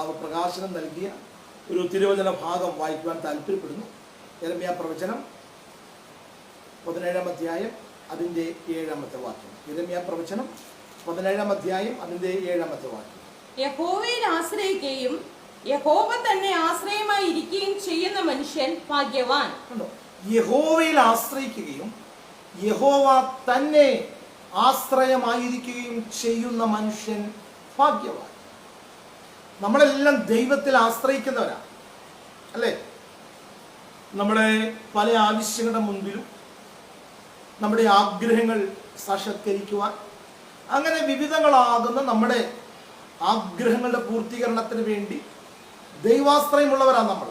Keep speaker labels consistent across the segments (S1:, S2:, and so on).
S1: കർത്താവ് പ്രകാശനം നൽകിയ ഒരു തിരുവചന ഭാഗം വായിക്കുവാൻ താല്പര്യപ്പെടുന്നു. യെരമ്യാ പ്രവചനം 17-ാം അധ്യായം അതിൻ്റെ 7-ാമത്തെ വാക്യം. യെരമ്യാ പ്രവചനം 17-ാം അധ്യായം അതിൻ്റെ 7-ാമത്തെ വാക്യം.
S2: യഹോവയിൽ ആശ്രയിക്കുകയും യഹോവ തന്നെ ആശ്രയമായി ഇരിക്കുകയും ചെയ്യുന്ന മനുഷ്യൻ ഭാഗ്യവാൻ.
S1: യഹോവയിൽ ആശ്രയിക്കുകയും യഹോവ തന്നെ ആശ്രയമായിരിക്കുകയും ചെയ്യുന്ന മനുഷ്യൻ ഭാഗ്യവാൻ. നമ്മളെല്ലാം ദൈവത്തിൽ ആശ്രയിക്കുന്നവരാണ്, അല്ലേ? നമ്മുടെ പല ആവശ്യങ്ങളുടെ മുൻപിലും നമ്മുടെ ആഗ്രഹങ്ങൾ സാക്ഷാത്കരിക്കുവാൻ, അങ്ങനെ വിവിധങ്ങളാകുന്ന നമ്മുടെ ആഗ്രഹങ്ങളുടെ പൂർത്തീകരണത്തിന് വേണ്ടി ദൈവാശ്രയമുള്ളവരാണ് നമ്മൾ.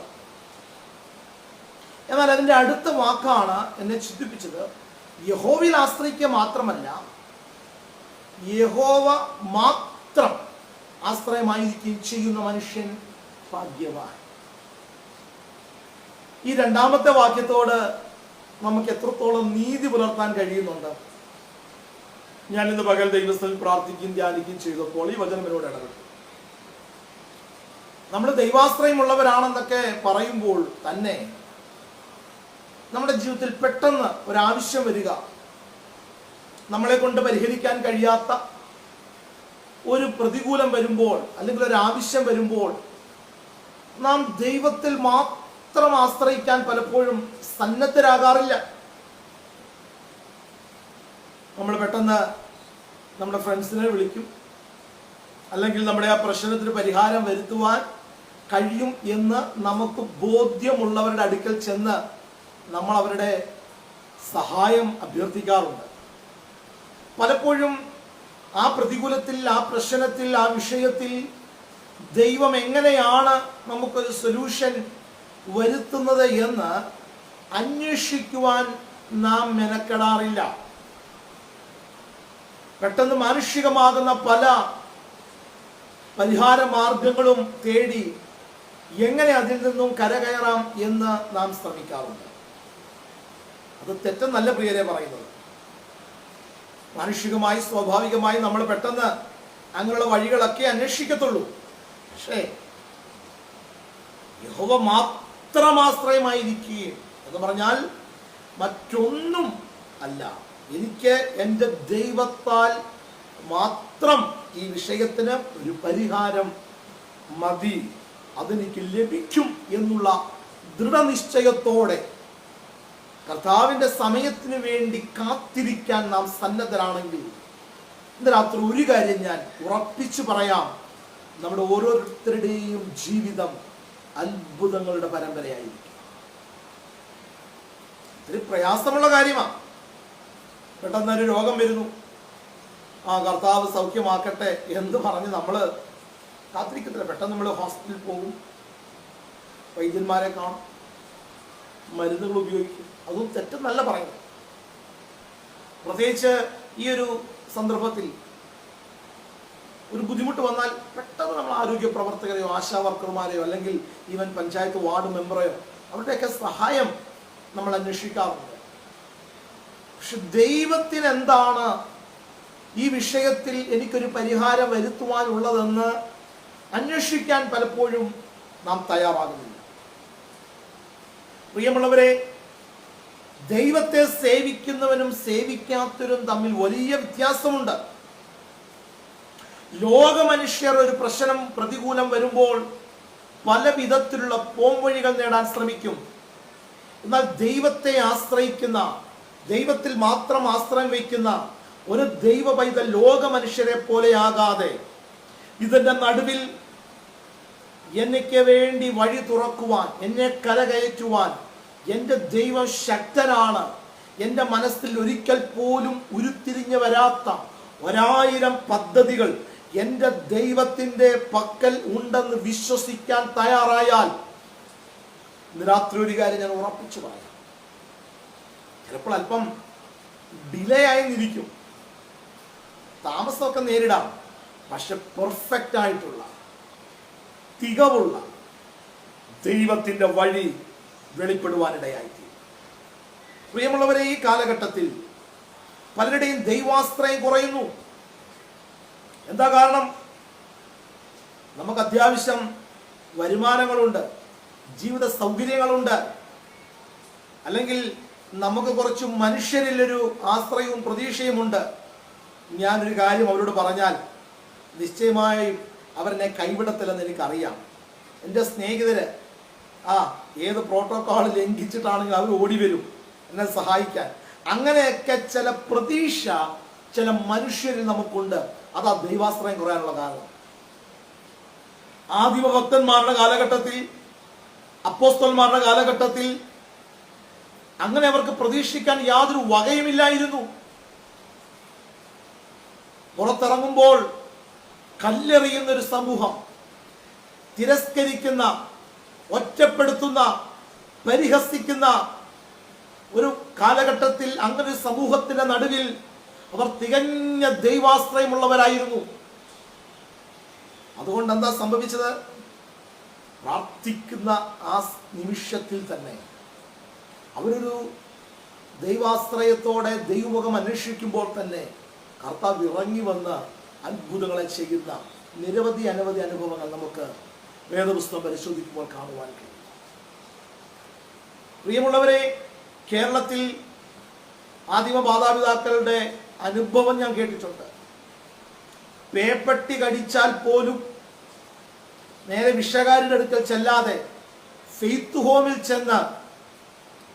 S1: എന്നാൽ അതിൻ്റെ അടുത്ത വാക്കാണ് എന്നെ ചിന്തിപ്പിച്ചത്. യഹോവയിൽ ആശ്രയിക്കുക മാത്രമല്ല, യഹോവ മാത്രം ആശ്രയമായിരിക്കുകയും ചെയ്യുന്ന മനുഷ്യൻ ഭാഗ്യവാൻ. ഈ രണ്ടാമത്തെ വാക്യത്തോട് നമുക്ക് എത്രത്തോളം നീതി പുലർത്താൻ കഴിയുന്നുണ്ട്? ഞാൻ ഇന്ന് പകൽ ദൈവസ്ഥയിൽ പ്രാർത്ഥിക്കുകയും ധ്യാനിക്കുകയും ചെയ്തപ്പോൾ ഈ വചനം എന്നോട് ഇടപെട്ടു. നമ്മൾ ദൈവാശ്രയമുള്ളവരാണെന്നൊക്കെ പറയുമ്പോൾ തന്നെ നമ്മുടെ ജീവിതത്തിൽ പെട്ടെന്ന് ഒരാവശ്യം വരിക, നമ്മളെ കൊണ്ട് പരിഹരിക്കാൻ കഴിയാത്ത ഒരു പ്രതികൂലം വരുമ്പോൾ, അല്ലെങ്കിൽ ഒരു ആവശ്യം വരുമ്പോൾ, നാം ദൈവത്തിൽ മാത്രം ആശ്രയിക്കാൻ പലപ്പോഴും സന്നദ്ധരാകാറില്ല. നമ്മൾ പെട്ടെന്ന് നമ്മുടെ ഫ്രണ്ട്സിനെ വിളിക്കും, അല്ലെങ്കിൽ നമ്മുടെ ആ പ്രശ്നത്തിന് പരിഹാരം വരുത്തുവാൻ കഴിയും എന്ന് നമുക്ക് ബോധ്യമുള്ളവരുടെ അടുക്കൽ ചെന്ന് നമ്മൾ അവരുടെ സഹായം അഭ്യർത്ഥിക്കാറുണ്ട്. പലപ്പോഴും ആ പ്രതികൂലത്തിൽ, ആ പ്രശ്നത്തിൽ, ആ വിഷയത്തിൽ ദൈവം എങ്ങനെയാണ് നമുക്കൊരു സൊല്യൂഷൻ വരുത്തുന്നത് എന്ന് അന്വേഷിക്കുവാൻ നാം മെനക്കെടാറില്ല. പെട്ടെന്ന് മാനുഷികമാകുന്ന പല പരിഹാര മാർഗങ്ങളും തേടി എങ്ങനെ അതിൽ നിന്നും കരകയറാം എന്ന് നാം ശ്രമിക്കാറുണ്ട്. അത് തെറ്റെന്നല്ല പ്രിയരെ പറയുന്നത്. മാനുഷികമായി, സ്വാഭാവികമായി നമ്മൾ പെട്ടെന്ന് അങ്ങനെയുള്ള വഴികളൊക്കെ അന്വേഷിക്കത്തുള്ളൂ. പക്ഷേ യഹോവ മാത്രം ആശ്രയമായിരിക്കുകയും എന്ന് പറഞ്ഞാൽ മറ്റൊന്നും അല്ല, എനിക്ക് എൻ്റെ ദൈവത്താൽ മാത്രം ഈ വിഷയത്തിന് ഒരു പരിഹാരം മതി, അതെനിക്ക് ലഭിക്കും എന്നുള്ള ദൃഢനിശ്ചയത്തോടെ കർത്താവിൻ്റെ സമയത്തിന് വേണ്ടി കാത്തിരിക്കാൻ നാം സന്നദ്ധരാണെങ്കിൽ, ഇന്ന് രാത്രി ഒരു കാര്യം ഞാൻ ഉറപ്പിച്ചു പറയാം, നമ്മുടെ ഓരോരുത്തരുടെയും ജീവിതം അത്ഭുതങ്ങളുടെ പരമ്പരയായിരിക്കും. ഇത്തിരി പ്രയാസമുള്ള കാര്യമാണ്. പെട്ടെന്നൊരു രോഗം വരുന്നു, ആ കർത്താവ് സൗഖ്യമാക്കട്ടെ എന്ന് പറഞ്ഞ് നമ്മൾ കാത്തിരിക്കത്തില്ല. പെട്ടെന്ന് നമ്മൾ ഹോസ്പിറ്റലിൽ പോകും, വൈദ്യന്മാരെ കാണും, മരുന്നുകൾ ഉപയോഗിക്കും. അതും തെറ്റെന്നല്ല പറയുന്നത്. പ്രത്യേകിച്ച് ഈ ഒരു സന്ദർഭത്തിൽ ഒരു ബുദ്ധിമുട്ട് വന്നാൽ പെട്ടെന്ന് നമ്മൾ ആരോഗ്യ പ്രവർത്തകരെയോ ആശാ വർക്കർമാരെയോ അല്ലെങ്കിൽ ഈവൻ പഞ്ചായത്ത് വാർഡ് മെമ്പറെയോ അവരുടെയൊക്കെ സഹായം നമ്മൾ അന്വേഷിക്കാറുണ്ട്. പക്ഷെ ദൈവത്തിന് എന്താണ് ഈ വിഷയത്തിൽ എനിക്കൊരു പരിഹാരം വരുത്തുവാനുള്ളതെന്ന് അന്വേഷിക്കാൻ പലപ്പോഴും നാം തയ്യാറാകുന്നില്ല. പ്രിയമുള്ളവരെ, ദൈവത്തെ സേവിക്കുന്നവനും സേവിക്കാത്തവരും തമ്മിൽ വലിയ വ്യത്യാസമുണ്ട്. ലോക മനുഷ്യർ ഒരു പ്രശ്നം, പ്രതികൂലം വരുമ്പോൾ പല വിധത്തിലുള്ള പോംവഴികൾ നേടാൻ ശ്രമിക്കും. എന്നാൽ ദൈവത്തെ ആശ്രയിക്കുന്ന, ദൈവത്തിൽ മാത്രം ആശ്രയം വയ്ക്കുന്ന ഒരു ദൈവ പൈതൽ ലോക മനുഷ്യരെ പോലെയാകാതെ ഇതിൻ്റെ നടുവിൽ എനിക്ക് വേണ്ടി വഴി തുറക്കുവാൻ, എന്നെ കരകയറ്റുവാൻ എൻ്റെ ദൈവം ശക്തനാണ്, എൻ്റെ മനസ്സിൽ ഒരിക്കൽ പോലും ഉരുത്തിരിഞ്ഞു വരാത്ത 1000 പദ്ധതികൾ എൻ്റെ ദൈവത്തിൻ്റെ പക്കൽ ഉണ്ടെന്ന് വിശ്വസിക്കാൻ തയ്യാറായാൽ ഇന്ന് രാത്രി ഒരു കാര്യം ഞാൻ ഉറപ്പിച്ചു പറയാം. ചിലപ്പോൾ അല്പം ഡിലേ ആയിരിക്കും, താമസമൊക്കെ നേരിടാം, പക്ഷെ പെർഫെക്റ്റ് ആയിട്ടുള്ള, തികവുള്ള ദൈവത്തിൻ്റെ വഴി വെളിപ്പെടുവാനിടയായിത്തീരും. പ്രിയമുള്ളവരെ, ഈ കാലഘട്ടത്തിൽ പലരുടെയും ദൈവാശ്രയം കുറയുന്നു. എന്താ കാരണം? നമുക്ക് അത്യാവശ്യം വരുമാനങ്ങളുണ്ട്, ജീവിത സൗകര്യങ്ങളുണ്ട്, അല്ലെങ്കിൽ നമുക്ക് കുറച്ച് മനുഷ്യരിലൊരു ആശ്രയവും പ്രതീക്ഷയുമുണ്ട്. ഞാനൊരു കാര്യം അവരോട് പറഞ്ഞാൽ നിശ്ചയമായും അവരെന്നെ കൈവിടത്തില്ലെന്ന് എനിക്കറിയാം. എൻ്റെ സ്നേഹിതര് ഏത് പ്രോട്ടോക്കോൾ ലംഘിച്ചിട്ടാണെങ്കിൽ അവർ ഓടി വരും എന്നെ സഹായിക്കാൻ. അങ്ങനെയൊക്കെ ചില പ്രതീക്ഷ ചില മനുഷ്യരിൽ നമുക്കുണ്ട്. അതാ ദൈവാശ്രയം കുറയാനുള്ള കാരണം. ആദിമ ഭക്തന്മാരുടെ കാലഘട്ടത്തിൽ, അപ്പോസ്തലന്മാരുടെ കാലഘട്ടത്തിൽ അങ്ങനെ അവർക്ക് പ്രതീക്ഷിക്കാൻ യാതൊരു വകയുമില്ലായിരുന്നു. പുറത്തിറങ്ങുമ്പോൾ കല്ലെറിയുന്ന ഒരു സമൂഹം, തിരസ്കരിക്കുന്ന, ഒറ്റപ്പെടുത്തുന്ന, പരിഹസിക്കുന്ന ഒരു കാലഘട്ടത്തിൽ അങ്ങനെ ഒരു സമൂഹത്തിന്റെ നടുവിൽ അവർ തികഞ്ഞ ദൈവാശ്രയമുള്ളവരായിരുന്നു. അതുകൊണ്ട് എന്താ സംഭവിച്ചത്? പ്രാർത്ഥിക്കുന്ന ആ നിമിഷത്തിൽ തന്നെ അവരൊരു ദൈവാശ്രയത്തോടെ ദൈവമുഖം അന്വേഷിക്കുമ്പോൾ തന്നെ കർത്താവ് ഇറങ്ങി വന്ന് അത്ഭുതങ്ങളെ ചെയ്യുന്ന നിരവധി അനവധി അനുഭവങ്ങൾ നമുക്ക് വേദപുസ്തകം പരിശോധിക്കുമ്പോൾ കാണുവാൻ കഴിയും. പ്രിയമുള്ളവരെ, കേരളത്തിൽ ആദിമ മാതാപിതാക്കളുടെ അനുഭവം ഞാൻ കേട്ടിട്ടുണ്ട്. പേപ്പട്ടി കടിച്ചാൽ പോലും നേരെ വിഷകാരുടെ അടുക്കൽ ചെല്ലാതെ ഫെയ്ത്ത് ഹോമിൽ ചെന്ന്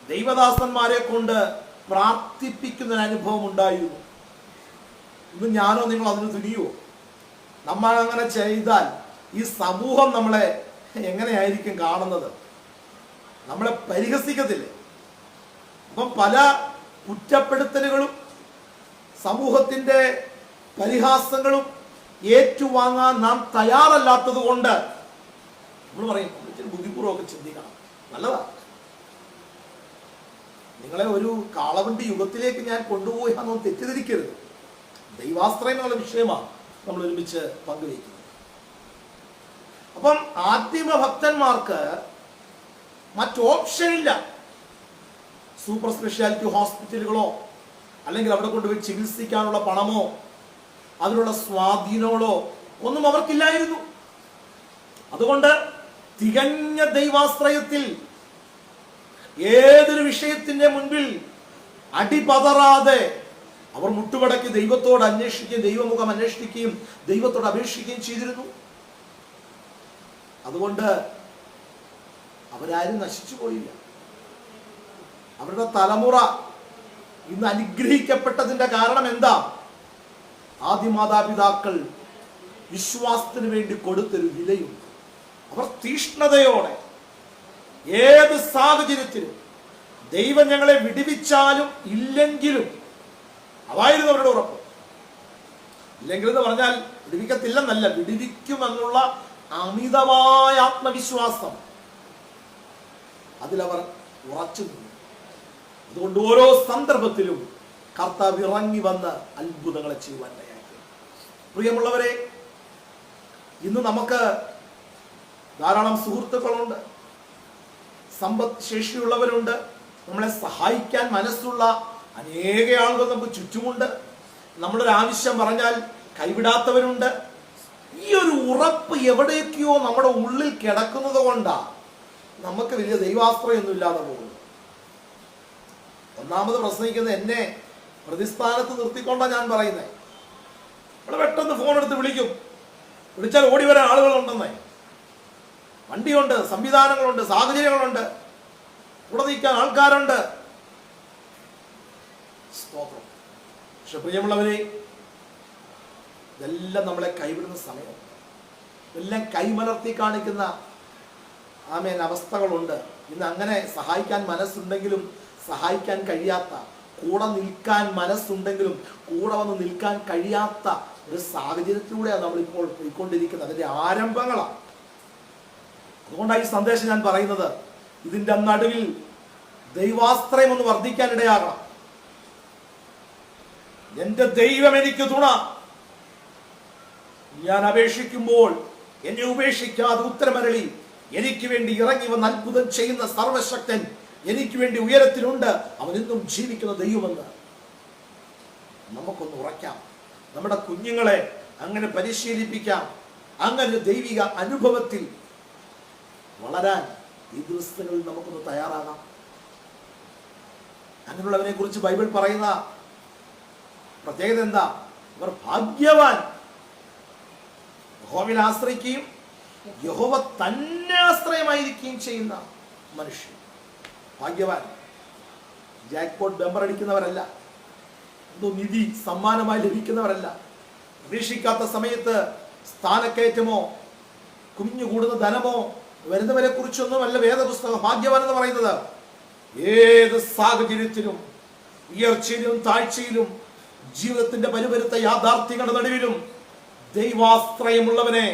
S1: ദൈവദാസന്മാരെ കൊണ്ട് പ്രാർത്ഥിപ്പിക്കുന്ന അനുഭവം ഉണ്ടായിരുന്നു. ഇന്ന് ഞാനോ നിങ്ങളോ അതിന് തുനിയോ? നമ്മൾ അങ്ങനെ ചെയ്താൽ ഈ സമൂഹം നമ്മളെ എങ്ങനെയായിരിക്കും കാണുന്നത്? നമ്മളെ പരിഹസിക്കത്തില്ലേ? അപ്പം പല കുറ്റപ്പെടുത്തലുകളും സമൂഹത്തിന്റെ പരിഹാസങ്ങളും ഏറ്റുവാങ്ങാൻ നാം തയ്യാറല്ലാത്തത് കൊണ്ട് നമ്മൾ പറയും ഇച്ചിരി ബുദ്ധിപൂർവ്വമൊക്കെ ചിന്തിക്കണം, നല്ലതാ. നിങ്ങളെ ഒരു കാളവണ്ടി യുഗത്തിലേക്ക് ഞാൻ കൊണ്ടുപോയാന്നൊന്നും തെറ്റിദ്ധരിക്കരുത്. ദൈവാശ്രയം എന്നുള്ള വിഷയമാണ് നമ്മൾ ഒരുമിച്ച് പങ്കുവയ്ക്കുന്നത്. അപ്പം ആദിമ ഭക്തന്മാർക്ക് മറ്റ് ഓപ്ഷൻ ഇല്ല. സൂപ്പർ സ്പെഷ്യാലിറ്റി ഹോസ്പിറ്റലുകളോ അല്ലെങ്കിൽ അവിടെ കൊണ്ടുപോയി ചികിത്സിക്കാനുള്ള പണമോ അതിനുള്ള സ്വാധീനങ്ങളോ ഒന്നും അവർക്കില്ലായിരുന്നു. അതുകൊണ്ട് തികഞ്ഞ ദൈവാശ്രയത്തിൽ ഏതൊരു വിഷയത്തിന്റെ മുൻപിൽ അടിപതറാതെ അവർ മുട്ടുമടക്കി ദൈവത്തോട് അന്വേഷിക്കുകയും ദൈവമുഖം അന്വേഷിക്കുകയും ദൈവത്തോട് അപേക്ഷിക്കുകയും ചെയ്തിരുന്നു. അതുകൊണ്ട് അവരാരും നശിച്ചു പോയില്ല. അവരുടെ തലമുറ ഇന്ന് അനുഗ്രഹിക്കപ്പെട്ടതിന്റെ കാരണം എന്താ? ആദിമാതാപിതാക്കൾ വിശ്വാസത്തിന് വേണ്ടി കൊടുത്തൊരു വിലയുണ്ട്. അവർ തീഷ്ണതയോടെ ഏത് സാഹചര്യത്തിലും ദൈവം ഞങ്ങളെ വിടുവിച്ചാലും ഇല്ലെങ്കിലും, അതായിരുന്നു അവരുടെ ഉറപ്പ്. ഇല്ലെങ്കിൽ എന്ന് പറഞ്ഞാൽ വിടുവിക്കത്തില്ലെന്നല്ല, വിടുവിക്കുമെന്നുള്ള അമിതമായ ആത്മവിശ്വാസം അതിലവർ ഉറച്ചു നിന്നു. അതുകൊണ്ട് ഓരോ സന്ദർഭത്തിലും കർത്താവ് ഇറങ്ങി വന്ന് അത്ഭുതങ്ങളെ ചെയ്യുവാൻ തയ്യാറായി. പ്രിയമുള്ളവരെ, ഇന്ന് നമുക്ക് ധാരാളം സുഹൃത്തുക്കളുണ്ട്, സമ്പത്ത് ശേഷിയുള്ളവരുണ്ട്, നമ്മളെ സഹായിക്കാൻ മനസ്സുള്ള അനേക ആളുകൾ നമുക്ക് ചുറ്റുമുണ്ട്. നമ്മളൊരു ആവശ്യം പറഞ്ഞാൽ കൈവിടാത്തവരുണ്ട്. ഈ ഒരു ഉറപ്പ് എവിടേക്കോ നമ്മുടെ ഉള്ളിൽ കിടക്കുന്നത് കൊണ്ടാ നമുക്ക് വലിയ ദൈവാശ്രയൊന്നും ഇല്ലാതെ പോകുന്നു. ഒന്നാമത് പ്രസംഗിക്കുന്നത് എന്നെ പ്രതിസ്ഥാനത്ത് നിർത്തിക്കൊണ്ടാണ് ഞാൻ പറയുന്നത്. നമ്മൾ പെട്ടെന്ന് ഫോൺ എടുത്ത് വിളിക്കും, വിളിച്ചാൽ ഓടി വരാൻ ആളുകളുണ്ടെന്നേ. വണ്ടിയുണ്ട്, സംവിധാനങ്ങളുണ്ട്, സാഹചര്യങ്ങളുണ്ട്, കൂടെ നിൽക്കാൻ ആൾക്കാരുണ്ട്. സ്തോത്രം. പക്ഷെ പ്രിയമുള്ളവരെ, ഇതെല്ലാം നമ്മളെ കൈവിടുന്ന സമയം, ഇതെല്ലാം കൈമലർത്തി കാണിക്കുന്ന അവസ്ഥകളുണ്ട്. ഇന്ന് അങ്ങനെ സഹായിക്കാൻ മനസ്സുണ്ടെങ്കിലും സഹായിക്കാൻ കഴിയാത്ത, കൂടെ നിൽക്കാൻ മനസ്സുണ്ടെങ്കിലും കൂടെ വന്ന് നിൽക്കാൻ കഴിയാത്ത ഒരു സാഹചര്യത്തിലൂടെയാണ് നമ്മളിപ്പോൾ പോയിക്കൊണ്ടിരിക്കുന്നത്. അതിന്റെ ആരംഭങ്ങളാണ്. അതുകൊണ്ടാണ് ഈ സന്ദേശം ഞാൻ പറയുന്നത്. ഇതിന്റെ നടുവിൽ ദൈവാശ്രയം ഒന്ന് വർദ്ധിക്കാൻ ഇടയാകണം. എന്റെ ദൈവം എനിക്ക് തുണ, ഞാൻ അപേക്ഷിക്കുമ്പോൾ എന്നെ ഉപേക്ഷിക്കാതെ ഉത്തരമരളി എനിക്ക് വേണ്ടി ഇറങ്ങി വന്ന് അത്ഭുതം ചെയ്യുന്ന സർവശക്തൻ എനിക്ക് വേണ്ടി ഉയരത്തിലുണ്ട്, അവൻ എന്നും ജീവിക്കുന്ന ദൈവമെന്ന് നമുക്കൊന്ന് ഉറയ്ക്കാം. നമ്മുടെ കുഞ്ഞുങ്ങളെ അങ്ങനെ പരിശീലിപ്പിക്കാം. അങ്ങനെ ദൈവിക അനുഭവത്തിൽ വളരാൻ ഈ ദിവസങ്ങളിൽ നമുക്കൊന്ന് തയ്യാറാകാം. അങ്ങനെയുള്ളവനെ കുറിച്ച് ബൈബിൾ പറയുന്ന പ്രത്യേകത എന്താ? അവർ ഭാഗ്യവാൻ. യഹോവയിൽ ആശ്രയിക്കുകയും യഹോവ തന്നെ ആശ്രയമായിരിക്കുകയും ചെയ്യുന്ന മനുഷ്യൻ ഭാഗ്യവാൻ. ജാക്ക്പോട്ട് ബമ്പർ അടിക്കുന്നവരല്ല, എന്തോ നിധി സമ്മാനമായി ലഭിക്കുന്നവരല്ല, പ്രതീക്ഷിക്കാത്ത സമയത്ത് സ്ഥാനക്കയറ്റമോ കുമിഞ്ഞുകൂടുന്ന ധനമോ വരുന്നവരെ കുറിച്ചൊന്നുമല്ല വേദപുസ്തകം ഭാഗ്യവാൻ എന്ന് പറയുന്നത്. ഏത് സാഹചര്യത്തിലും ഉയർച്ചയിലും താഴ്ചയിലും ജീവിതത്തിന്റെ പരിപരുത്ത യാഥാർത്ഥ്യങ്ങളുടെ നടുവിലും ദൈവാശ്രയമുള്ളവനെ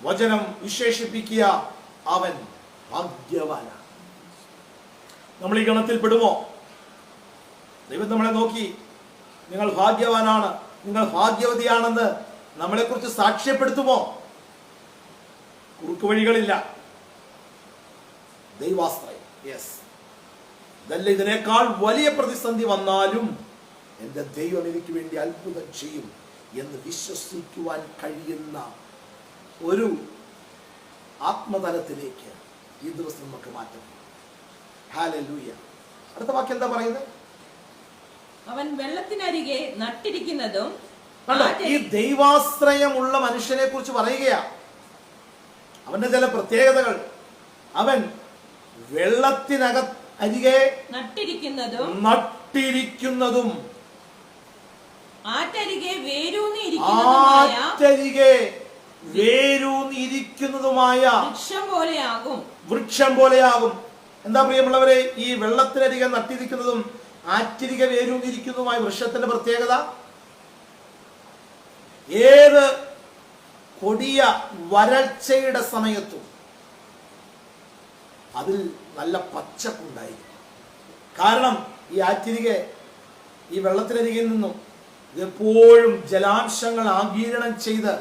S1: വചനം വിശേഷിപ്പിക്കുക, അവൻ ഭാഗ്യവാനാണ്. നമ്മൾ ഈ ഗണത്തിൽ പെടുമോ? ദൈവം നമ്മളെ നോക്കി നിങ്ങൾ ഭാഗ്യവാനാണ്, നിങ്ങൾ ഭാഗ്യവതിയാണെന്ന് നമ്മളെ കുറിച്ച് സാക്ഷ്യപ്പെടുത്തുമോ? കുറുക്കു വഴികളില്ല, ദൈവാശ്രയം. യെസ്, ഇതല്ല ഇതിനേക്കാൾ വലിയ പ്രതിസന്ധി വന്നാലും എൻ്റെ ദൈവം എനിക്ക് വേണ്ടി അത്ഭുതം ചെയ്യും എന്ന് വിശ്വസിക്കുവാൻ കഴിയുന്ന ഒരു ആത്മതലത്തിലേക്ക് ഈ ദിവസം നമുക്ക് മാറ്റം. ഹല്ലേലൂയ. അടുത്ത വാക്യം എന്താ പറയുന്നത്?
S2: അവൻ വെള്ളത്തിനരികെ നട്ടിരിക്കുന്നതും.
S1: ഈ ദൈവാശ്രയമുള്ള മനുഷ്യനെ കുറിച്ച് പറയുകയാ. അവന്റെ ചില പ്രത്യേകതകൾ. അവൻ വെള്ളത്തിനരികെ നട്ടിരിക്കുന്നതും
S2: ആറ്റരികെ
S1: വേരൂന്നിരിക്കുന്നതുമായ
S2: വൃക്ഷം പോലെയാകും.
S1: എന്താ പ്രിയമുള്ളവരെ, ഈ വെള്ളത്തിനരികെ നട്ടിരിക്കുന്നതും ആറ്റരികെ വേരൂന്നിരിക്കുന്നതുമായ വൃക്ഷത്തിന്റെ പ്രത്യേകത? ഏത് കൊടിയ വരൾച്ചയുടെ സമയത്തും അതിൽ നല്ല പച്ചപ്പുണ്ടായിരിക്കും. കാരണം ഈ ആറ്റിരികെ, ഈ വെള്ളത്തിനരികിൽ നിന്നും എപ്പോഴും ജലാംശങ്ങൾ ആഗിരണം ചെയ്ത്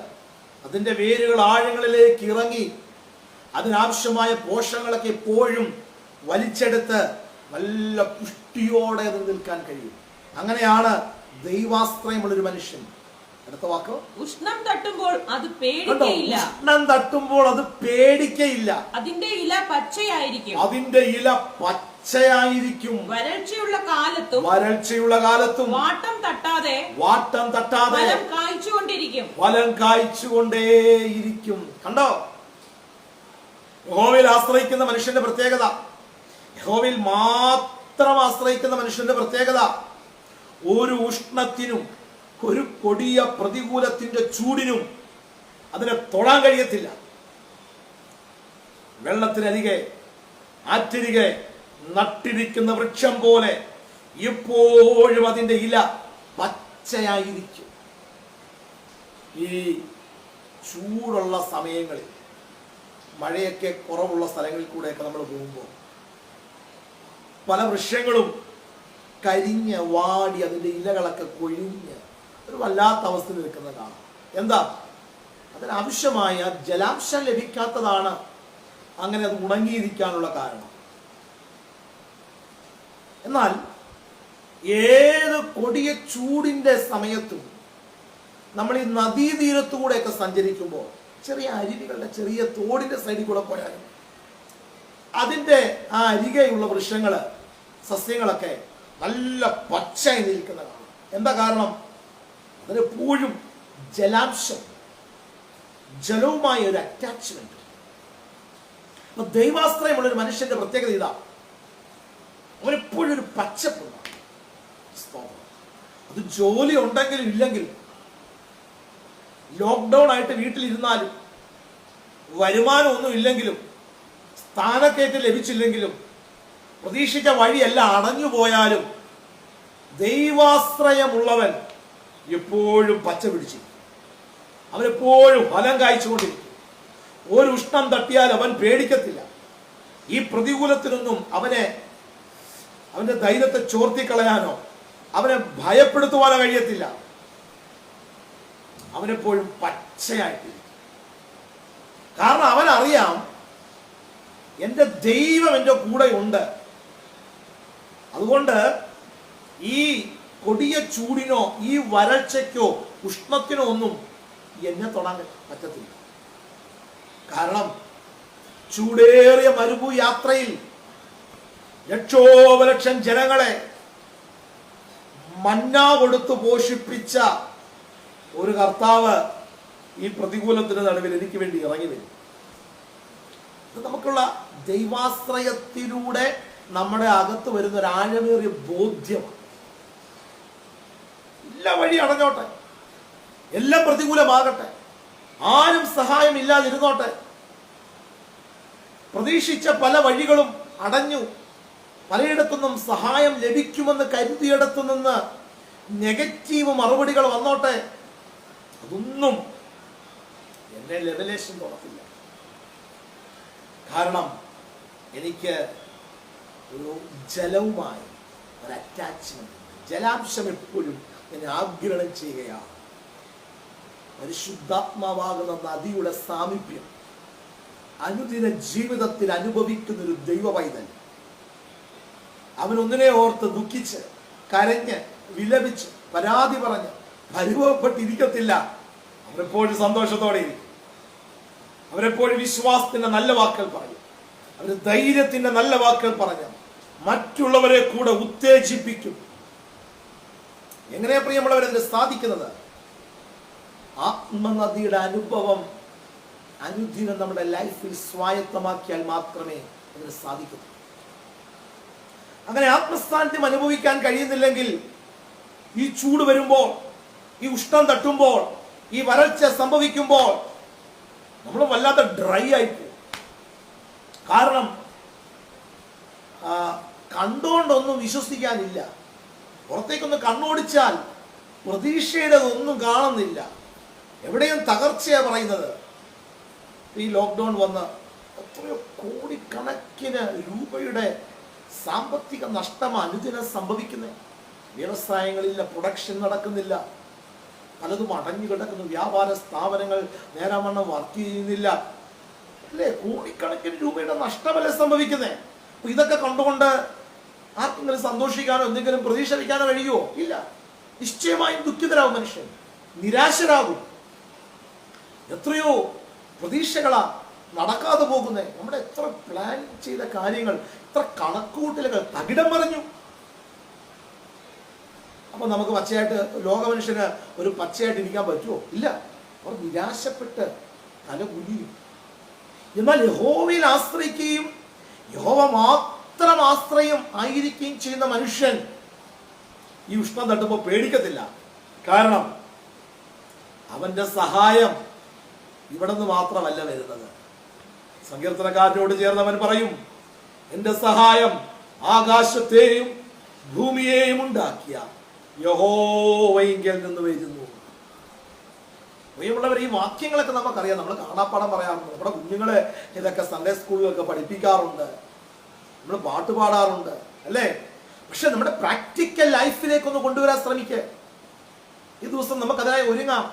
S1: അതിൻ്റെ വേരുകൾ ആഴങ്ങളിലേക്ക് ഇറങ്ങി അതിനാവശ്യമായ പോഷകങ്ങളൊക്കെ എപ്പോഴും വലിച്ചെടുത്ത് നല്ല പുഷ്ടിയോടെ അത് നിൽക്കാൻ കഴിയും. അങ്ങനെയാണ് ദൈവാശ്രയമുള്ളൊരു മനുഷ്യൻ. അടുത്ത വാക്ക്,
S2: ഉഷ്ണം തട്ടുമ്പോൾ അത് പേടിക്കയില്ല.
S1: ഉഷ്ണം തട്ടുമ്പോൾ അത് പേടിക്കയില്ല.
S2: അതിന്റെ ഇല പച്ചയായിരിക്കും.
S1: അതിന്റെ ഇല പച്ചയായിരിക്കും.
S2: വരൾച്ചയുള്ള കാലത്തും വാട്ടം തട്ടാതെ ഫലം
S1: കായ്ച്ചുകൊണ്ടേയിരിക്കും. കണ്ടോ, യഹോവയിൽ ആശ്രയിക്കുന്ന മനുഷ്യന്റെ പ്രത്യേകത, യഹോവയിൽ മാത്രം ആശ്രയിക്കുന്ന മനുഷ്യന്റെ പ്രത്യേകത, ഒരു ഉഷ്ണത്തിനും ഒരു കൊടിയ പ്രതികൂലത്തിന്റെ ചൂടിനും അതിനെ തൊടാൻ കഴിയത്തില്ല. വെള്ളത്തിനരികെ ആറ്റിരികെ നട്ടിരിക്കുന്ന വൃക്ഷം പോലെ എപ്പോഴും അതിന്റെ ഇല പച്ചയായിരിക്കും. ഈ ചൂടുള്ള സമയങ്ങളിൽ, മഴയൊക്കെ കുറവുള്ള സ്ഥലങ്ങളിൽ കൂടെയൊക്കെ നമ്മൾ പോകുമ്പോൾ പല വൃക്ഷങ്ങളും കരിഞ്ഞ് വാടി അതിൻ്റെ ഇലകളൊക്കെ കൊഴിഞ്ഞ് ഒരു വല്ലാത്ത അവസ്ഥയിൽ നിൽക്കുന്നത് കാണാം. എന്താ? അതിനാവശ്യമായ ജലാംശം ലഭിക്കാത്തതാണ് അങ്ങനെ അത് ഉണങ്ങിയിരിക്കാനുള്ള കാരണം. എന്നാൽ ഏത് കൊടിയ ചൂടിൻ്റെ സമയത്തും നമ്മൾ ഈ നദീതീരത്തുകൂടെയൊക്കെ സഞ്ചരിക്കുമ്പോൾ ചെറിയ അരുവികളുടെ ചെറിയ തോടിൻ്റെ സൈഡിൽ കൂടെ പോയാലും അതിൻ്റെ ആ അരികെയുള്ള വൃക്ഷങ്ങള് സസ്യങ്ങളൊക്കെ നല്ല പച്ചയായി നിൽക്കുന്ന കാണാം. എന്താ കാരണം? അതിനെപ്പോഴും ജലാംശം, ജലവുമായ ഒരു അറ്റാച്ച്മെന്റ്. ദൈവാശ്രയമുള്ള ഒരു മനുഷ്യന്റെ പ്രത്യേകത ഇതാ, അവനെപ്പോഴും ഒരു പച്ചപ്പുണ്ടാകും. അത് ജോലി ഉണ്ടെങ്കിലും ഇല്ലെങ്കിലും, ലോക്ക്ഡൗൺ ആയിട്ട് വീട്ടിലിരുന്നാലും, വരുമാനമൊന്നും ഇല്ലെങ്കിലും, സ്ഥാനക്കയറ്റം ലഭിച്ചില്ലെങ്കിലും, പ്രതീക്ഷിച്ച വഴിയെല്ലാം അടഞ്ഞു പോയാലും ദൈവാശ്രയമുള്ളവൻ എപ്പോഴും പച്ച പിടിച്ചിരിക്കും. അവനെപ്പോഴും ഫലം കായ്ച്ചുകൊണ്ടിരിക്കും. ഒരു ഉഷ്ണം തട്ടിയാൽ അവൻ പേടിക്കത്തില്ല. ഈ പ്രതികൂലത്തിനൊന്നും അവന്റെ ധൈര്യത്തെ ചോർത്തിക്കളയാനോ അവനെ ഭയപ്പെടുത്തുവാനോ കഴിയത്തില്ല. അവനെപ്പോഴും പച്ചയായിട്ടിരിക്കും. കാരണം അവനറിയാം, എൻ്റെ ദൈവം എൻ്റെ കൂടെ ഉണ്ട്. അതുകൊണ്ട് ഈ കൊടിയ ചൂടിനോ ഈ വരൾച്ചയ്ക്കോ ഉഷ്ണത്തിനോ ഒന്നും എന്നെ തൊടാൻ പറ്റത്തില്ല. കാരണം ചൂടേറിയ മരുഭൂ യാത്രയിൽ ലക്ഷോപലക്ഷം ജനങ്ങളെ മന്ന കൊടുത്തു പോഷിപ്പിച്ച ഒരു കർത്താവ് ഈ പ്രതികൂലത്തിന് നടുവിൽ എനിക്ക് വേണ്ടി ഇറങ്ങി വരും. ഇത് നമുക്കുള്ള ദൈവാശ്രയത്തിലൂടെ നമ്മുടെ അകത്ത് വരുന്ന ഒരു ആഴമേറിയ ബോധ്യമാണ്. എല്ലാ വഴി അടഞ്ഞോട്ടെ, എല്ലാം പ്രതികൂലമാകട്ടെ, ആരും സഹായം ഇല്ലാതിരുന്നോട്ടെ, പ്രതീക്ഷിച്ച പല വഴികളും അടഞ്ഞു, പലയിടത്തുനിന്നും സഹായം ലഭിക്കുമെന്ന് കരുതിയിടത്തു നിന്ന് നെഗറ്റീവ് മറുപടികൾ വന്നോട്ടെ, അതൊന്നും എന്നെ ലെവലേഷൻ തുറക്കില്ല. കാരണം എനിക്ക് ഒരു ജലവുമായി ഒരു അറ്റാച്ച്മെന്റ്, ജലാംശം എപ്പോഴും ഞാൻ ആഗിരണം ചെയ്യുകയാണ്. പരിശുദ്ധാത്മാവാകുന്ന നദിയുടെ സാമീപ്യം അനുദിന ജീവിതത്തിൽ അനുഭവിക്കുന്ന ഒരു ദൈവ പൈതൽ അവനൊന്നിനെ ഓർത്ത് ദുഃഖിച്ച് കരഞ്ഞ് വിലപിച്ച് പരാതി പറഞ്ഞ് പരിഭവപ്പെട്ടിരിക്കത്തില്ല. അവരെപ്പോഴും സന്തോഷത്തോടെ ഇരിക്കും. അവരെപ്പോഴും വിശ്വാസത്തിന്റെ നല്ല വാക്കുകൾ പറയും. അവർ ധൈര്യത്തിന്റെ നല്ല വാക്കുകൾ പറഞ്ഞ് മറ്റുള്ളവരെ കൂടെ ഉത്തേജിപ്പിക്കും. എങ്ങനെയാ പ്രിയമുള്ളവരതിന് സാധിക്കുന്നത്? ആത്മനദിയുടെ അനുഭവം അനുദിനം നമ്മുടെ ലൈഫിൽ സ്വായത്തമാക്കിയാൽ മാത്രമേ അതിന് സാധിക്കൂ. അങ്ങനെ ആത്മസാന്നിധ്യം അനുഭവിക്കാൻ കഴിയുന്നില്ലെങ്കിൽ ഈ ചൂട് വരുമ്പോൾ, ഈ ഉഷ്ണം തട്ടുമ്പോൾ, ഈ വരൾച്ച സംഭവിക്കുമ്പോൾ നമ്മൾ വല്ലാതെ ഡ്രൈ ആയിപ്പോകും. കാരണം കണ്ടുകൊണ്ടൊന്നും വിശ്വസിക്കാനില്ല. പുറത്തേക്കൊന്ന് കണ്ണോടിച്ചാൽ പ്രതീക്ഷയുടെ ഒന്നും കാണുന്നില്ല. എവിടെയും തകർച്ചയാ പറയുന്നത്. ഈ ലോക്ക്ഡൗൺ വന്ന് എത്രയോ കോടിക്കണക്കിന് രൂപയുടെ സാമ്പത്തിക നഷ്ടമാണ് അനുദിനം സംഭവിക്കുന്നത്. വ്യവസായങ്ങളില്ല, പ്രൊഡക്ഷൻ നടക്കുന്നില്ല, പലതും അടഞ്ഞു കിടക്കുന്നു, വ്യാപാര സ്ഥാപനങ്ങൾ നേരാവണ്ണം വർക്ക് ചെയ്യുന്നില്ല, അല്ലേ? കോടിക്കണക്കിന് രൂപയുടെ നഷ്ടമല്ലേ സംഭവിക്കുന്നത്. അപ്പൊ ഇതൊക്കെ കണ്ടുകൊണ്ട് ആർക്കെങ്കിലും സന്തോഷിക്കാനോ എന്തെങ്കിലും പ്രതീക്ഷ വയ്ക്കാനോ കഴിയുമോ? ഇല്ല. നിശ്ചയമായും ദുഃഖിതരാകും മനുഷ്യൻ, നിരാശരാകും. എത്രയോ പ്രതീക്ഷകളാ നടക്കാതെ പോകുന്നത്. നമ്മുടെ എത്ര പ്ലാൻ ചെയ്ത കാര്യങ്ങൾ, എത്ര കണക്കുകൂട്ടലുകൾ തകിടം മറിഞ്ഞു. അപ്പൊ നമുക്ക് പച്ചയായിട്ട്, ലോക മനുഷ്യന് ഒരു പച്ചയായിട്ട് ഇരിക്കാൻ പറ്റുമോ? ഇല്ല. അവർ നിരാശപ്പെട്ട് തല കുനിയും. എന്നാൽ യഹോവയിൽ ആശ്രയിക്കുകയും യഹോവ മാത്രം ആശ്രയം ആയിരിക്കുകയും ചെയ്യുന്ന മനുഷ്യൻ ഈ ഉഷ്ണം തട്ടുമ്പോൾ പേടിക്കത്തില്ല. കാരണം അവന്റെ സഹായം ഇവിടെ നിന്ന് മാത്രമല്ല വരുന്നത്. സങ്കീർത്തനക്കാരനോട് ചേർന്നവൻ പറയും, എന്റെ സഹായം ആകാശത്തെയും ഭൂമിയെയും ഉണ്ടാക്കിയ യഹോവയിങ്കൽ നിന്ന് വരുന്നു. പ്രിയമുള്ളവർ, ഈ വാക്യങ്ങളൊക്കെ നമുക്കറിയാം, നമ്മൾ കാണാപ്പാടം പറയാറുണ്ട്. നമ്മുടെ കുഞ്ഞുങ്ങളെ ഇതൊക്കെ സൺഡേ സ്കൂളിലൊക്കെ പഠിപ്പിക്കാറുണ്ട്, നമ്മൾ പാട്ട് പാടാറുണ്ട്, അല്ലേ? പക്ഷെ നമ്മുടെ പ്രാക്ടിക്കൽ ലൈഫിലേക്ക് ഒന്ന് കൊണ്ടുവരാൻ ശ്രമിക്കുക. ഈ ദിവസം നമുക്കതിനായി ഒരുങ്ങാം.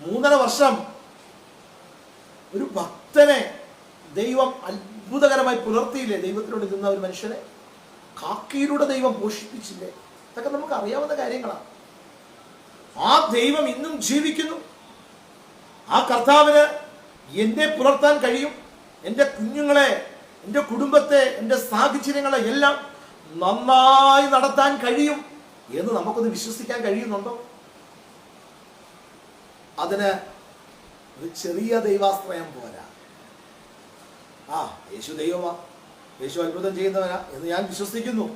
S1: 3.5 വർഷം ഒരു ഭക്തനെ ദൈവം അത്ഭുതകരമായി പുലർത്തിയില്ലേ? ദൈവത്തിനോട് നിന്ന ഒരു മനുഷ്യനെ കാക്കയിലൂടെ ദൈവം പോഷിപ്പിച്ചില്ലേ? ഇതൊക്കെ നമുക്ക് അറിയാവുന്ന കാര്യങ്ങളാണ്. ആ ദൈവം ഇന്നും ജീവിക്കുന്നു. ആ കർത്താവിന് എന്നെ പുലർത്താൻ കഴിയും. എൻ്റെ കുഞ്ഞുങ്ങളെ, എൻ്റെ കുടുംബത്തെ, എൻ്റെ സാഹചര്യങ്ങളെ എല്ലാം നന്നായി നടത്താൻ കഴിയും എന്ന് നമുക്കൊന്ന് വിശ്വസിക്കാൻ കഴിയുന്നുണ്ടോ? അതിന് ഒരു ചെറിയ ദൈവാശ്രയം പോരാ. യേശു ദൈവമാ, യേശു അത്ഭുതം ചെയ്യുന്നവനാ എന്ന് ഞാൻ വിശ്വസിക്കുന്നു.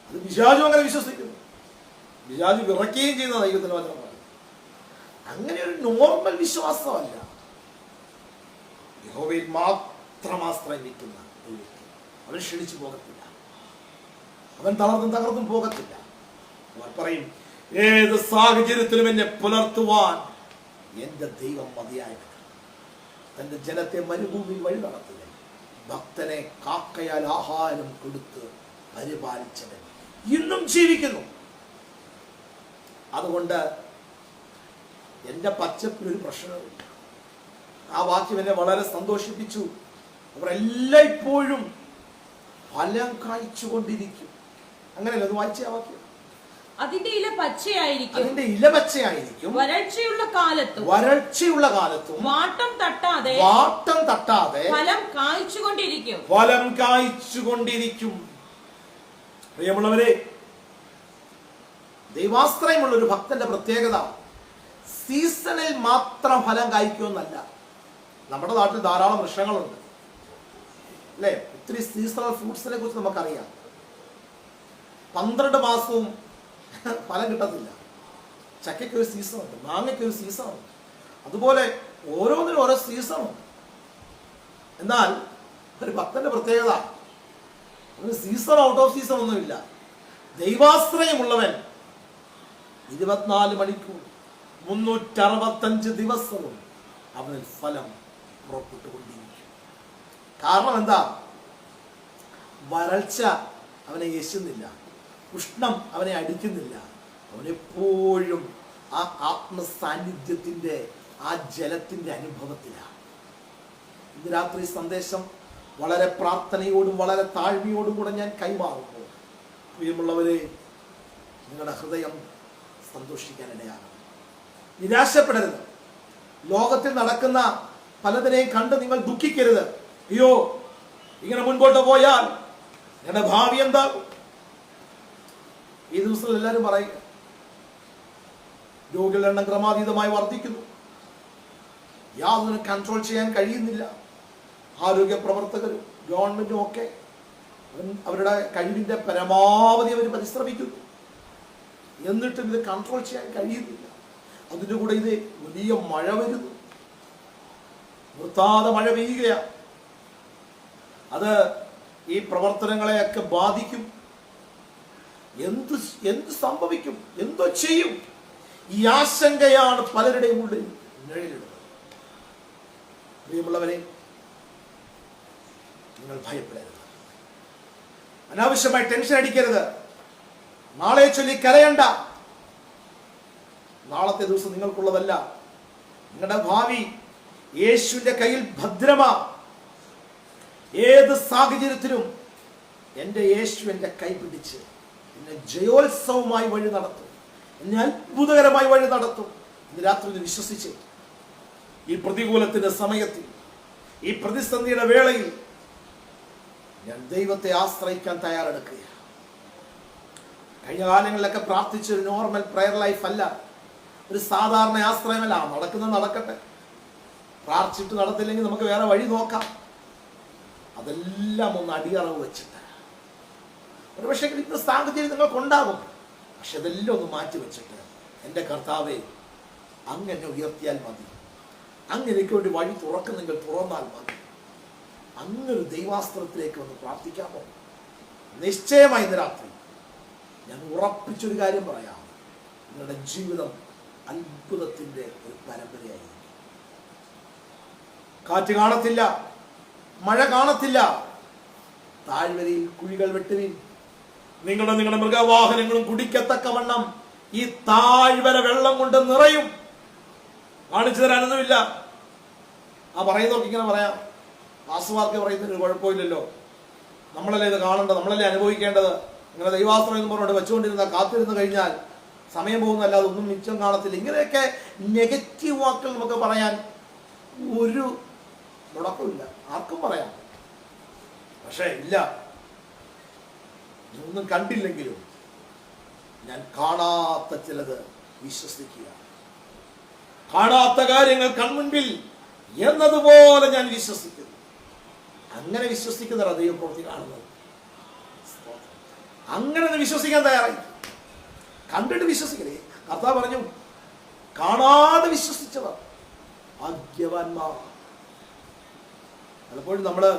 S1: അത് പിശാചും അങ്ങനെ വിശ്വസിക്കുന്നു. പിശാചു വിറയ്ക്കുകയും ചെയ്യുന്ന ദൈവത്തിന് വചനം പറയും. അങ്ങനെ ഒരു നോർമൽ വിശ്വാസമല്ല. യഹോവയിൽ മാത്രം ആശ്രയം വയ്ക്കുന്ന ഒരു വ്യക്തി അവൻ ക്ഷണിച്ചു പോകത്തില്ല, അവൻ തകർന്നും പോകത്തില്ല. അവർ പറയും, ഏത് സാഹചര്യത്തിലും എന്നെ പുലർത്തുവാൻ എന്റെ ദൈവം മതിയായവൻ. തന്റെ ജനത്തെ മരുഭൂമിയിൽ വഴി നടത്തുക, ഭക്തനെ കാക്കയാൽ ആഹാരം കൊടുത്ത് പരിപാലിച്ചവൻ ഇന്നും ജീവിക്കുന്നു. അതുകൊണ്ട് എൻ്റെ പച്ചപ്പിനൊരു പ്രശ്നവുമില്ല. ആ വാക്യം എന്നെ വളരെ സന്തോഷിപ്പിച്ചു. അവർ എല്ലായ്പ്പോഴും ഫലം കായ്ച്ചുകൊണ്ടിരിക്കും. അങ്ങനെയല്ല അത് വായിച്ച ആ വാക്യം.
S2: അതിന്റെ ഇല പച്ചയായിരിക്കും.
S1: വരൾച്ചയുള്ള കാലത്തും
S2: വാട്ടം തട്ടാതെ ഫലം കായ്ച്ചുകൊണ്ടിരിക്കും.
S1: പ്രിയമുള്ളവരെ, ദൈവാശ്രയമുള്ള ഒരു ഭക്തന്റെ പ്രത്യേകത സീസണിൽ മാത്രം ഫലം കായ്ക്കുമെന്നല്ല. നമ്മുടെ നാട്ടിൽ ധാരാളം വൃക്ഷങ്ങളുണ്ട്, അല്ലേ? ഒത്തിരി സീസണൽ ഫ്രൂട്ട്സിനെ കുറിച്ച് നമുക്കറിയാം. 12 മാസവും ഫലം കിട്ടത്തില്ല. ചക്കയ്ക്ക് ഒരു സീസണുണ്ട്, മാങ്ങയ്ക്ക് ഒരു സീസണുണ്ട്. അതുപോലെ ഓരോന്നിനും ഓരോ സീസണുണ്ട്. എന്നാൽ ഒരു ഭക്തന്റെ പ്രത്യേകത ഒരു സീസൺ ഔട്ട് ഓഫ് സീസൺ ഒന്നുമില്ല. ദൈവാശ്രയമുള്ളവൻ 24 മണിക്കൂർ 365 ദിവസവും അവനിൽ ഫലം പുറപ്പെട്ടുകൊണ്ടിരിക്കും. കാരണം എന്താ? വരൾച്ച അവനെ യേശുന്നില്ല, ഉഷ്ണം അവനെ അടിക്കുന്നില്ല. അവനെപ്പോഴും ആ ആത്മസാന്നിധ്യത്തിന്റെ, ആ ജലത്തിന്റെ അനുഭവത്തിലാണ്. ഇന്ന് രാത്രി സന്ദേശം വളരെ പ്രാർത്ഥനയോടും വളരെ താഴ്മയോടും കൂടെ ഞാൻ കൈമാറുമ്പോൾ, പ്രിയമുള്ളവരെ, നിങ്ങളുടെ ഹൃദയം സന്തോഷിക്കാനിടയാണ്. നിരാശപ്പെടരുത്. ലോകത്തിൽ നടക്കുന്ന പലതിനെയും കണ്ട് നിങ്ങൾ ദുഃഖിക്കരുത്. അയ്യോ, ഇങ്ങനെ മുൻപോട്ട് പോയാൽ നിങ്ങളുടെ ഭാവി എന്താകും? ഈ ദിവസത്തിൽ എല്ലാവരും പറയുക, രോഗികളുടെ എണ്ണം ക്രമാതീതമായി വർദ്ധിക്കുന്നു, യാതൊരു കൺട്രോൾ ചെയ്യാൻ കഴിയുന്നില്ല. ആരോഗ്യ പ്രവർത്തകരും ഗവൺമെന്റും ഒക്കെ അവരുടെ കഴിവിന്റെ പരമാവധി അവർ പരിശ്രമിക്കുന്നു. എന്നിട്ടും ഇത് കൺട്രോൾ ചെയ്യാൻ കഴിയുന്നില്ല. അതിൻ്റെ കൂടെ ഇത് വലിയ മഴ വരുന്നു, നിർത്താതെ മഴ പെയ്യുകയാണ്. അത് ഈ പ്രവർത്തനങ്ങളെയൊക്കെ ബാധിക്കും. എന്ത് സംഭവിക്കും, എന്തോ ചെയ്യും? ഈ ആശങ്കയാണ് പലരുടെയും ഉള്ളിൽ നിഴലിടുന്നത്. പ്രിയമുള്ളവരെ, നിങ്ങൾ ഭയപ്പെടരുത്, അനാവശ്യമായി ടെൻഷൻ അടിക്കരുത്, നാളെ ചൊല്ലി കരയണ്ട. നാളത്തെ ദിവസം നിങ്ങൾക്കുള്ളതല്ല. നിങ്ങളുടെ ഭാവി യേശുവിന്റെ കയ്യിൽ ഭദ്രമാ. ഏത് സാഹചര്യത്തിലും എൻ്റെ യേശു എൻ്റെ കൈ പിടിച്ച് എന്നെ ജയോത്സവമായി വഴി നടത്തും, എന്നെ അത്ഭുതകരമായി വഴി നടത്തും. ഇന്ന് രാത്രി ഇത് വിശ്വസിച്ച് ഈ പ്രതികൂലത്തിന്റെ സമയത്തിൽ, ഈ പ്രതിസന്ധിയുടെ വേളയിൽ ഞാൻ ദൈവത്തെ ആശ്രയിക്കാൻ തയ്യാറെടുക്കുക. കഴിഞ്ഞ കാലങ്ങളിലൊക്കെ പ്രാർത്ഥിച്ചൊരു നോർമൽ പ്രയർ ലൈഫ് അല്ല, ഒരു സാധാരണ ആശ്രയമല്ല. നടക്കുന്നത് നടക്കട്ടെ, പ്രാർത്ഥിച്ചിട്ട് നടത്തില്ലെങ്കിൽ നമുക്ക് വേറെ വഴി നോക്കാം. അതെല്ലാം ഒന്ന് അടിയറവ് വെച്ചിട്ട്, ഒരു പക്ഷേ ഇന്ന് സാഹചര്യം നിങ്ങൾക്കുണ്ടാകും, പക്ഷെ അതെല്ലാം ഒന്ന് മാറ്റി വെച്ചിട്ട്, എൻ്റെ കർത്താവേ, അങ്ങനെ ഉയർത്തിയാൽ മതി, അങ്ങനെയൊക്കെ ഒരു വഴി തുറക്കുന്നെങ്കിൽ തുറന്നാൽ മതി. അങ്ങനൊരു ദൈവാസ്ത്രത്തിലേക്ക് വന്ന് പ്രാർത്ഥിക്കാമോ? നിശ്ചയമായി ഇന്ന് രാത്രി ഞാൻ ഉറപ്പിച്ചൊരു കാര്യം പറയാം, നിങ്ങളുടെ ജീവിതം അത്ഭുതത്തിന്റെ ഒരു പരമ്പരയായിരിക്കും. കാറ്റ് കാണത്തില്ല, മഴ കാണത്തില്ല, താഴ്വരയിൽ കുഴികൾ വെട്ടുവിൻ, നിങ്ങളുടെ മൃഗവാഹനങ്ങളും കുടിക്കത്തക്കവണ്ണം ഈ താഴ്വര വെള്ളം കൊണ്ട് നിറയും. കാണിച്ചു തരാനൊന്നുമില്ല. ആ പറയുന്നവർക്ക് ഇങ്ങനെ പറയാം, വാസുമാർക്ക് പറയുന്നതിന് കുഴപ്പമില്ലല്ലോ, നമ്മളല്ലേ ഇത് കാണേണ്ടത്, നമ്മളല്ലേ അനുഭവിക്കേണ്ടത്. ഇങ്ങനെ ദൈവാസ്ത്രം എന്ന് പറഞ്ഞുകൊണ്ട് വെച്ചുകൊണ്ടിരുന്ന കാത്തിരുന്ന് കഴിഞ്ഞാൽ സമയം പോകുന്നല്ലാതെ ഒന്നും മിച്ചം കാണത്തില്ല. ഇങ്ങനെയൊക്കെ നെഗറ്റീവ് വാക്കുകൾ നമുക്ക് പറയാൻ ഒരു മുടക്കമില്ല, ആർക്കും പറയാം. പക്ഷേ ഇല്ല, ഒന്നും കണ്ടില്ലെങ്കിലും ഞാൻ കാണാത്ത ചിലത് വിശ്വസിക്കുക, കാണാത്ത കാര്യങ്ങൾ കൺമുൻപിൽ എന്നതുപോലെ ഞാൻ വിശ്വസിക്കുന്നു. അങ്ങനെ വിശ്വസിക്കുന്നവരാ ദൈവം പ്രവൃത്തി കാണുന്നത്. അങ്ങനെ വിശ്വസിക്കാൻ തയ്യാറായി, കണ്ടിട്ട് വിശ്വസിക്കണേ. കർത്താവ് പറഞ്ഞു, കാണാതെ വിശ്വസിച്ചവർ ഭാഗ്യവാന്മാർ. പലപ്പോഴും നമ്മള്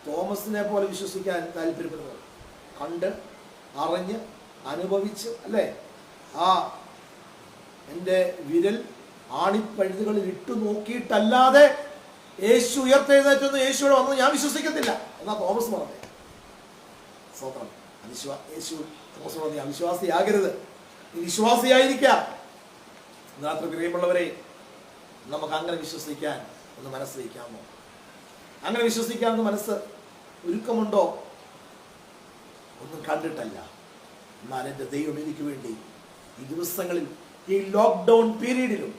S1: തോമസിനെ പോലെ വിശ്വസിക്കാൻ താല്പര്യപ്പെടുന്നത്, കണ്ട് അറിഞ്ഞ് അനുഭവിച്ച്, അല്ലേ? ആ എൻ്റെ വിരൽ ആണിപ്പഴുതുകളിൽ ഇട്ടു നോക്കിയിട്ടല്ലാതെ യേശു ഉയർത്തെഴുന്നേറ്റെന്ന് യേശുവിടെ വന്നത് ഞാൻ വിശ്വസിക്കത്തില്ല എന്നാ തോമസ് പറഞ്ഞേ. സ്വന്തം യേശു തോമസ് പറഞ്ഞ അവിശ്വാസിയാകരുത്, നീ വിശ്വാസിയായിരിക്കാം. രാത്രി പ്രിയമുള്ളവരെ, നമുക്ക് അങ്ങനെ വിശ്വസിക്കാൻ ഒന്ന് മനസ്സ് വയ്ക്കാമോ? അങ്ങനെ വിശ്വസിക്കാമെന്ന് മനസ്സ് ഒരുക്കമുണ്ടോ? ഒന്നും കണ്ടിട്ടല്ല, എന്നാൽ എൻ്റെ ദൈവം എനിക്ക് വേണ്ടി ഈ ദിവസങ്ങളിൽ, ഈ ലോക്ക്ഡൗൺ പീരീഡിലും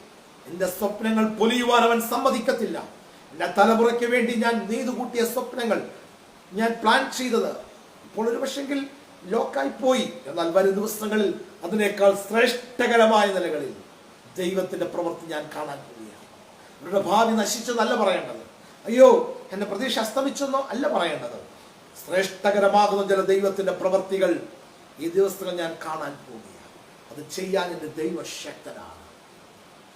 S1: എൻ്റെ സ്വപ്നങ്ങൾ പൊലിയുവാൻ അവൻ സമ്മതിക്കത്തില്ല. എൻ്റെ തലമുറയ്ക്ക് വേണ്ടി ഞാൻ നെയ്തു കൂട്ടിയ സ്വപ്നങ്ങൾ, ഞാൻ പ്ലാൻ ചെയ്തത് ഇപ്പോൾ ഒരു പക്ഷെങ്കിൽ ലോക്കായി പോയി. എന്നാൽ വരും ദിവസങ്ങളിൽ അതിനേക്കാൾ ശ്രേഷ്ഠകരമായ നിലകളിൽ ദൈവത്തിന്റെ പ്രവൃത്തി ഞാൻ കാണാൻ പോവുകയാണ്. അവരുടെ ഭാവി നശിച്ചതല്ല പറയേണ്ടത്, അയ്യോ എന്റെ പ്രതീക്ഷ അസ്തമിച്ചെന്നോ അല്ല പറയേണ്ടത്. ശ്രേഷ്ഠകരമാകുന്ന ചില ദൈവത്തിന്റെ പ്രവൃത്തികൾ ഈ ദിവസങ്ങൾ ഞാൻ കാണാൻ പോവുകയാണ്. അത് ചെയ്യാൻ എൻ്റെ ദൈവശക്തനാണ്.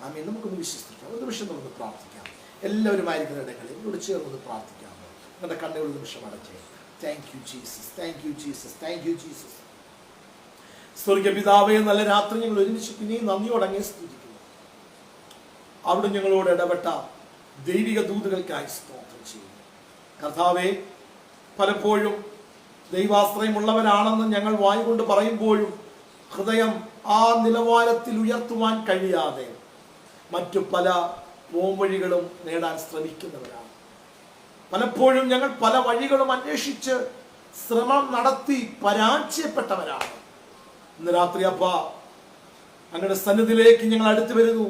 S1: ആമേൻ. നമുക്കൊന്ന് വിശ്വസിക്കാം. ഒരു നിമിഷം നമുക്ക് പ്രാർത്ഥിക്കാം. എല്ലാവരുമായിരിക്കുന്ന ഇടങ്ങളിൽ എന്നോട് ചേർന്ന് പ്രാർത്ഥിക്കാം. നിങ്ങളുടെ കണ്ണുകൾ നിമിഷം അടച്ചേ. Thank you Jesus, thank you Jesus, thank you Jesus. സ്വർഗ്ഗ പിതാവേ, നല്ല രാത്രി ഞങ്ങൾ ഒരുമിച്ച് പിന്നെയും നന്ദിയോടങ്ങേ സ്തുതിക്കുന്നു. അവിടെ ഞങ്ങളോട് ഇടപെട്ട ദൈവിക ദൂതുകൾക്കായി സ്തോത്രം ചെയ്യുന്നു. കർത്താവേ, പലപ്പോഴും ദൈവാശ്രയമുള്ളവരാണെന്ന് ഞങ്ങൾ വായുകൊണ്ട് പറയുമ്പോഴും ഹൃദയം ആ നിലവാരത്തിൽ ഉയർത്തുവാൻ കഴിയാതെ മറ്റു പല പോംവഴികളും നേടാൻ ശ്രമിക്കുന്നവരാണ്. പലപ്പോഴും ഞങ്ങൾ പല വഴികളും അന്വേഷിച്ച് ശ്രമം നടത്തി പരാജയപ്പെട്ടവരാണ്. ഇന്ന് രാത്രി അപ്പ അങ്ങയുടെ സന്നിധിയിലേക്ക് ഞങ്ങൾ അടുത്തു വരുന്നു.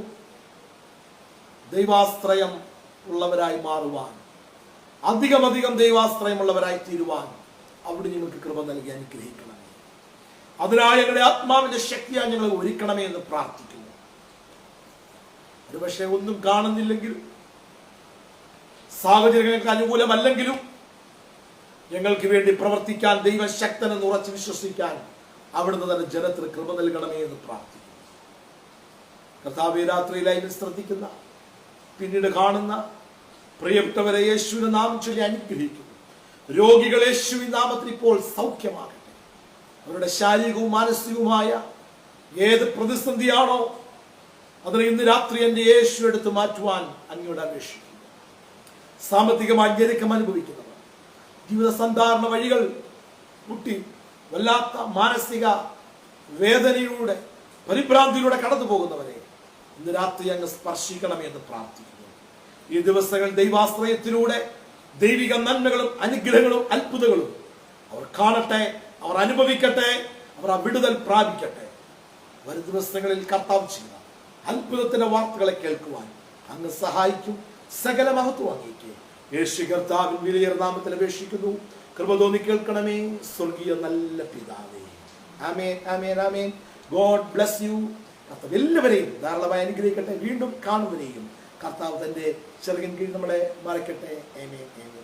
S1: ദൈവാശ്രയം ഉള്ളവരായി മാറുവാൻ, അധികം ദൈവാശ്രയമുള്ളവരായി തീരുവാൻ അവിടെ ഞങ്ങൾക്ക് കൃപ നൽകി അനുഗ്രഹിക്കണമേ. അതിനായി ഞങ്ങളുടെ ആത്മാവിന്റെ ശക്തിയായി ഞങ്ങളെ ഒരുക്കണമേ എന്ന് പ്രാർത്ഥിക്കുന്നു. ഒരുപക്ഷെ ഒന്നും കാണുന്നില്ലെങ്കിലും, സാഹചര്യങ്ങൾക്ക് അനുകൂലമല്ലെങ്കിലും ഞങ്ങൾക്ക് വേണ്ടി പ്രവർത്തിക്കാൻ ദൈവം ശക്തനെന്ന് ഉറച്ച് വിശ്വസിക്കാൻ അവിടുന്ന് തന്നെ ജനത്തിന് കൃപ നൽകണമേ എന്ന് പ്രാർത്ഥിക്കുന്നു. കർത്താവേ, രാത്രിയിലായി ശ്രദ്ധിക്കുന്ന, പിന്നീട് കാണുന്ന പ്രിയപ്പെട്ടവരെ യേശുവിന്റെ നാമം ചൊല്ലി അനുഗ്രഹിക്കുന്നു. രോഗികൾ യേശുവിൻ നാമത്തിൽ ഇപ്പോൾ സൗഖ്യമാകട്ടെ. അവരുടെ ശാരീരികവും മാനസികവുമായ ഏത് പ്രതിസന്ധിയാണോ അതിനെ ഇന്ന് രാത്രി എൻ്റെ യേശു എടുത്ത് മാറ്റുവാൻ അങ്ങയോട് അപേക്ഷിക്കുന്നു. സാമ്പത്തികമായി ഞെരുക്കം അനുഭവിക്കുന്നവർ, ജീവിത സന്ധാരണ വഴികൾ മുട്ടി വല്ലാത്ത മാനസിക വേദനയിലൂടെ, പരിഭ്രാന്തിയിലൂടെ കടന്നു പോകുന്നവരെ ഇന്ന് രാത്രി അങ്ങ് സ്പർശിക്കണമെന്ന് പ്രാർത്ഥിക്കുന്നു. ഈ ദിവസങ്ങൾ ദൈവാശ്രയത്തിലൂടെ ദൈവിക നന്മകളും അനുഗ്രഹങ്ങളും അത്ഭുതങ്ങളും അവർ കാണട്ടെ, അവർ അനുഭവിക്കട്ടെ, അവർ ആ വിടുതൽ പ്രാപിക്കട്ടെ. വരും ദിവസങ്ങളിൽ കർത്താവ് ചെയ്ത അത്ഭുതത്തിന്റെ വാർത്തകളെ കേൾക്കുവാൻ അങ്ങ് സഹായിക്കും. സകല മഹത്വം അങ്ങേക്ക് യേശു കർത്താവിൻ വിലയേറിയ നാമത്തിൽ അപേക്ഷിക്കുന്നു. കൃപ തോന്നി കേൾക്കണമേ സ്വർഗീയ നല്ല പിതാവേ. ആമേൻ, ആമേൻ, ആമേൻ. God bless you. കർത്താവ് എല്ലാവരെയും ധാരാളമായി അനുഗ്രഹിക്കട്ടെ. വീണ്ടും കാണുന്നവരെയും കർത്താവ് തന്റെ ചെറുകിൻ കീഴിൽ നമ്മളെ മറക്കട്ടെ. ആമേൻ, ആമേൻ.